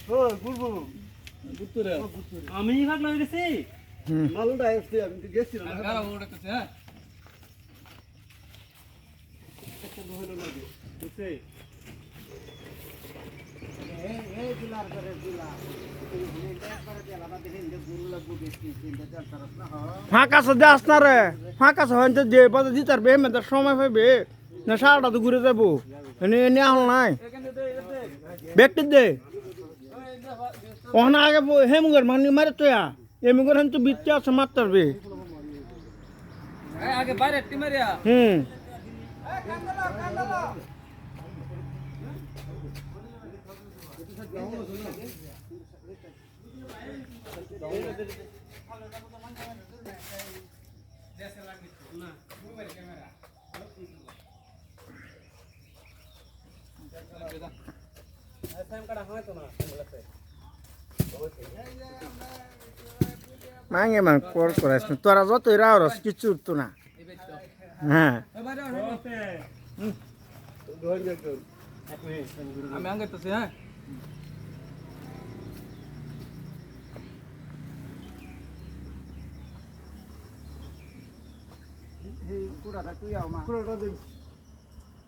ও গুরবো গুত্তুরে আমি ভাগ লাগি গেছি মালটা আসছে আমি তো গেছিলাম আর ওটা কাছে হ্যাঁ একটা হলো না বুঝছে এই দিলার করে দিলা ফাঁকা দাস না রে ফাঁকা হয়তো যে বাজে দিতার বে মেয়েদের সময় পাইবে না সারাটা তো ঘুরে যাবো এনে এনে আহল নাই ব্যক্তি দে ওখানে আগে হেমুগের মানে মারে তো হেমুগের হেন তো বিচ্ছে আছে মারতার বে আগে বাইরে টিমারিয়া হুম মাঙ্গে মান কর করাস না তোরা যতই রাওরস কিছু উঠতো না হ্যাঁ আমি আঙ্গাইতেছি হ্যাঁ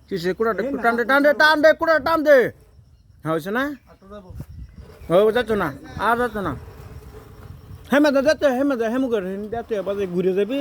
কিসে কুড়াটা টান দে টান দে টান দে কুড়া টান দে হয়েছে না হয়ে যাচ্ছ না আর যাচ্ছ না হেমে যাচ্ছে হেমে যা হেমুকের যাচ্ছে বাজে ঘুরে যাবি